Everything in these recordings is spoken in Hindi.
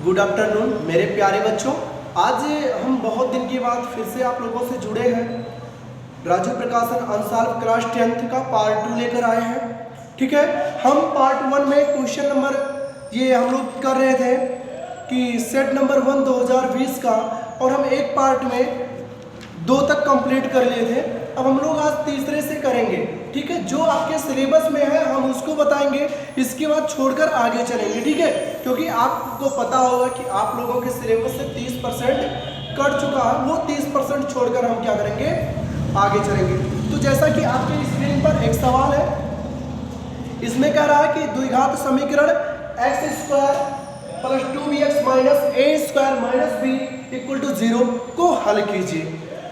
गुड आफ्टरनून मेरे प्यारे बच्चों। आज हम बहुत दिन के बाद फिर से आप लोगों से जुड़े हैं। राजू प्रकाशन अनसॉल्व क्लास 10th का पार्ट 2 लेकर आए हैं। ठीक है, हम पार्ट 1 में क्वेश्चन नंबर ये हम लोग कर रहे थे कि सेट नंबर 1 2020 का, और हम एक पार्ट में 2 तक कंप्लीट कर लिए थे। अब हम लोग आज तीसरे से करेंगे। ठीक है, जो आपके सिलेबस में है हम उसको बताएंगे, इसके बाद छोड़कर आगे चलेंगे। ठीक है, क्योंकि आपको पता होगा कि आप लोगों के सिलेबस से 30% कट चुका है, वो 30% छोड़कर हम क्या करेंगे, आगे चलेंगे। तो जैसा कि आपके स्क्रीन पर एक सवाल है, इसमें कह रहा है कि द्विघात समीकरण x² + 2bx - a² - b = 0 को हल कीजिए।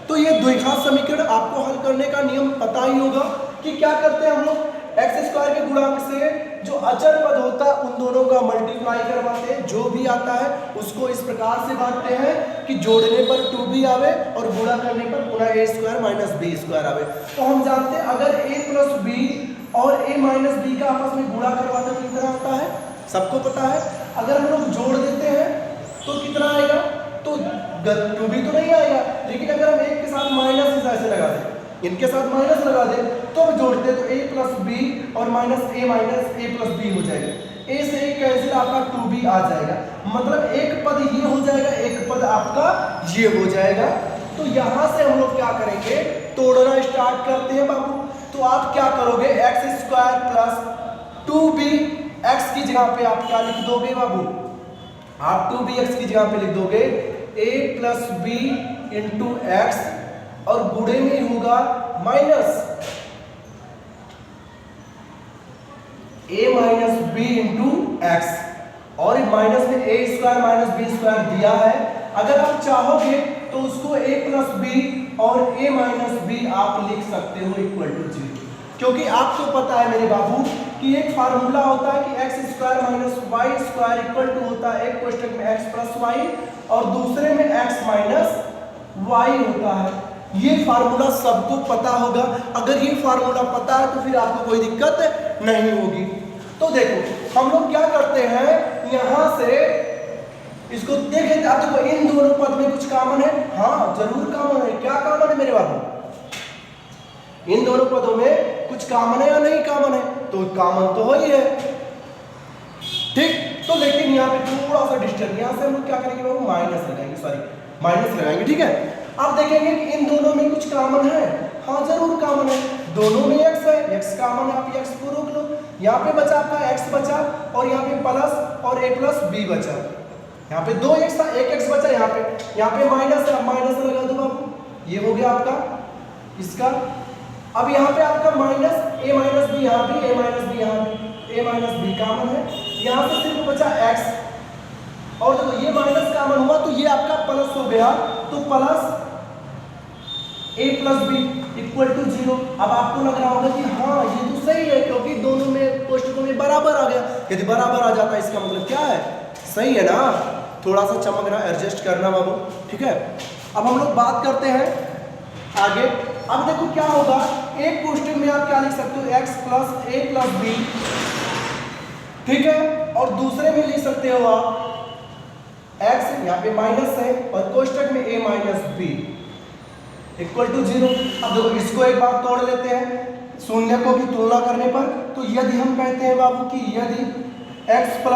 तो ये द्विघात समीकरण आपको हल करने का नियम पता ही होगा कि क्या करते हैं हम लोग, x² के गुणांक से जो अचर पद होता है उन दोनों का मल्टीप्लाई करवाते हैं। जो भी आता है उसको इस प्रकार से बांटते हैं कि जोड़ने पर 2b आवे और गुणा करने पर पुनः a² - b² आवे। तो हम जानते हैं अगर a + b और a - b का आपस में गुणा करवाते तो कितना आता है, सबको पता है। अगर हम लोग जोड़ देते हैं तो कितना आएगा, तो 2b तो नहीं आएगा, लेकिन अगर हम एक के साथ माइनस ऐसे लगा दें, इनके साथ माइनस लगा दें तो हम जोड़ते तो a + b और -a + b हो जाएगा। a से a कैंसिल, आपका 2b आ जाएगा। मतलब एक पद ये हो जाएगा, एक पद आपका ये हो जाएगा। तो यहां से हम लोग क्या करेंगे, तोड़ना स्टार्ट करते हैं बाबू। तो आप क्या करोगे, x² + 2b, x की जगह पे आप क्या लिख दोगे बाबू, आप 2bx की जगह पे लिख दोगे a + b × x, और गुणे में होगा माइनस a - b × x, और माइनस में a² - b² दिया है। अगर आप चाहोगे तो उसको a + b और a - b आप लिख सकते हो = 0, क्योंकि आपको पता है मेरे बाबू कि एक फार्मूला होता है कि x² - y² होता है, एक कोष्ठक में x + y और दूसरे में x - y होता है। ये फार्मूला सबको पता होगा। अगर ये फार्मूला पता है तो फिर आपको कोई दिक्कत नहीं होगी। तो देखो हम लोग क्या करते हैं, यहां से इसको देखें। आप देखो इन दोनों पद में कुछ कॉमन है, हाँ जरूर कॉमन है। क्या कॉमन है मेरे बाबू, इन दोनों पदों में कुछ कॉमन है या नहीं कॉमन है, तो कॉमन तो हो ही है। ठीक, तो लेकिन यहाँ पे थोड़ा सा डिस्टेंस, यहाँ से हम लोग क्या करेंगे बाबू, माइनस लगाएंगे, सॉरी माइनस लगाएंगे। ठीक है, अब देखेंगे कि इन दोनों में कुछ कॉमन है, हाँ जरूर कॉमन है। दोनों में x है, x कॉमन है, आप x को रोक लो। यहाँ पे बचा आपका x बचा, और यहाँ पे प्लस और a + b बचा। यहाँ पे 2x था, 1x बचा यहाँ पे माइनस है, माइनस लगा दो बाबू, ये हो गया आपका इसका। अब यहाँ पे आपका माइनस a - b, यहाँ भी a - b, यहाँ भी a - b कॉमन है। यहाँ से सिर्फ बचा x, और देखो ये माइनस कॉमन हुआ तो ये आपका प्लस हो गया, तो प्लस a + b = 0। अब आपको लग रहा होगा कि हाँ ये तो सही है, क्योंकि दोनों में कोष्ठकों में बराबर आ गया। यदि बराबर आ जाता है इसका मतलब क्या है, सही है ना। थोड़ा सा चमकना एडजस्ट करना बाबू। ठीक है, अब हम लोग बात करते हैं आगे। अब देखो क्या होगा, एक कोष्ठक में आप क्या लिख सकते हो, x + a + b, ठीक है, और दूसरे में लिख सकते हो आप x, यहाँ पे माइनस है, और कोष्ठक में a - b = 0। अब देखो इसको एक बार तोड़ लेते हैं शून्यकों की तुलना करने पर। तो यदि हम कहते हैं बाबू कि यदि x +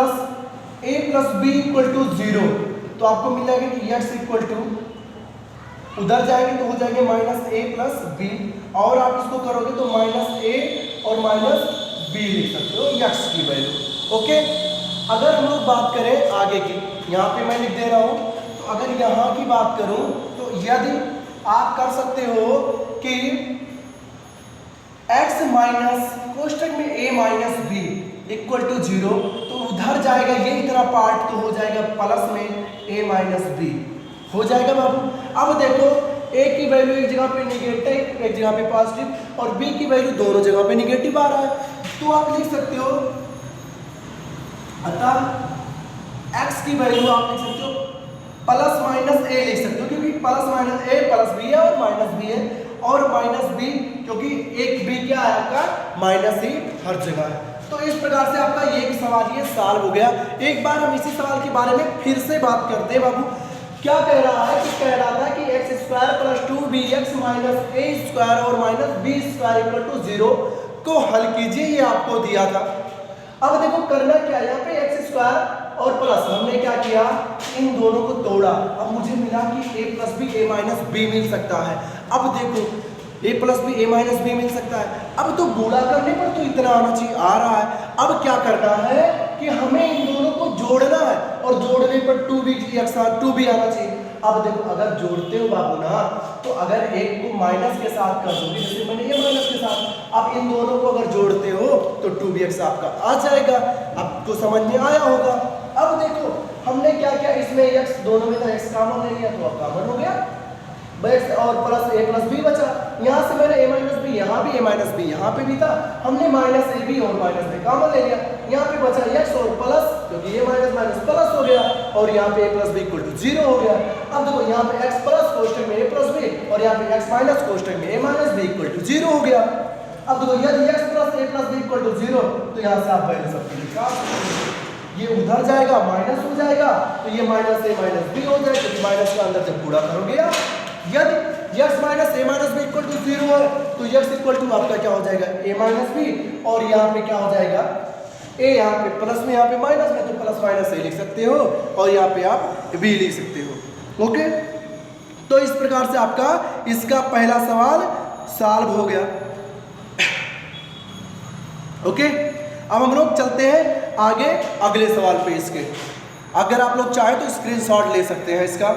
a + b = 0, तो आपको मिलेगा कि x उधर जाएंगे तो हो जाएंगे -a + b, और आप इसको करोगे तो -a और -b लिख सकते हो x की वैल्यू। ओके, अगर हम लोग बात करें आगे की, यहाँ पे मैं लिख दे रहा हूँ, तो अगर यहाँ की बात करूँ तो यदि आप कर सकते हो कि x - कोष्ठक में a - b = 0, तो उधर जाएगा ये इतना पार्ट, तो हो जाएगा प्लस में a - b हो जाएगा बाबू। अब देखो a की वैल्यू एक जगह पे निगेटिव, एक जगह पे पॉजिटिव, और b की वैल्यू दोनों जगह पे निगेटिव आ रहा है, तो आप लिख सकते हो, अतः x की वैल्यू आप लिख सकते हो +- a लिख सकते हो, क्योंकि +- a + b है और -b है, और -b क्योंकि एक b क्या है आपका माइनस ही हर जगह है। तो इस प्रकार से आपका ये सवाल ये सॉल्व हो गया। एक बार हम इसी सवाल के बारे में फिर से बात करते हैं बाबू। क्या कह रहा है कि कह रहा था कि x square plus 2bx minus A square और minus B square equal to 0 को हल कीजिए, ये आपको दिया था। अब देखो करना क्या है, यहाँ पे एक्स स्क्वायर और प्लस हमने क्या किया, इन दोनों को तोड़ा। अब मुझे मिला कि a plus B A minus B मिल सकता है। अब देखो a plus B A minus B मिल सकता है। अब तो गुणा करने पर तो इतना आना चाहिए, आ रहा है। अब क्या करना है कि हमें इन दोनों को जोड़ना है और जोड़ने पर 2b आना चाहिए। अब देखो अगर जोड़ते हो बाबू ना, तो अगर एक को माइनस के साथ कर दोगे, जैसे मैंने ये माइनस के साथ, अब इन दोनों को अगर जोड़ते हो तो 2bx आपका आ जाएगा। आपको समझ में आया होगा। अब देखो हमने क्या किया, इसमें x दोनों में था, x कॉमन ले लिया तो अब कॉमन हो गया, x और प्लस a प्लस b बचा। यहाँ से मैंने a माइनस बी, यहाँ भी a माइनस बी यहाँ पे भी था, हमने माइनस ए बी और माइनस बी कॉमन ले लिया। यहाँ पे बचा x और प्लस, क्योंकि ये माइनस माइनस प्लस हो गया, और यहाँ पे a plus B equal to 0 हो गया। अब देखो यहाँ पे x प्लस कोष्टक में a प्लस बी और यहाँ पे x माइनस कोष्टक में a minus B equal to 0 हो गया। अब देखो यदि x plus a plus B equal to 0, तो यहाँ से आप वैल्यू सबकी निकाल सकते हो। ये उधर जाएगा, माइनस हो जाएगा, तो ये माइनस a माइनस बी हो जाएगा, क्योंकि माइनस का अंदर जब पूरा करोगे आप, यदि x minus a minus B equal to 0 है, तो x इक्वल टू आपका क्या हो जाएगा, a माइनस बी, और यहाँ पे क्या हो जाएगा, a यहाँ पे प्लस में, यहाँ पे माइनस में, तो प्लस माइनस a लिख सकते हो, और यहाँ पे आप b लिख सकते हो। ओके, तो इस प्रकार से आपका इसका पहला सवाल सॉल्व हो गया। ओके, अब हम लोग चलते हैं आगे अगले सवाल पे इसके। अगर आप लोग चाहें तो स्क्रीनशॉट ले सकते हैं इसका।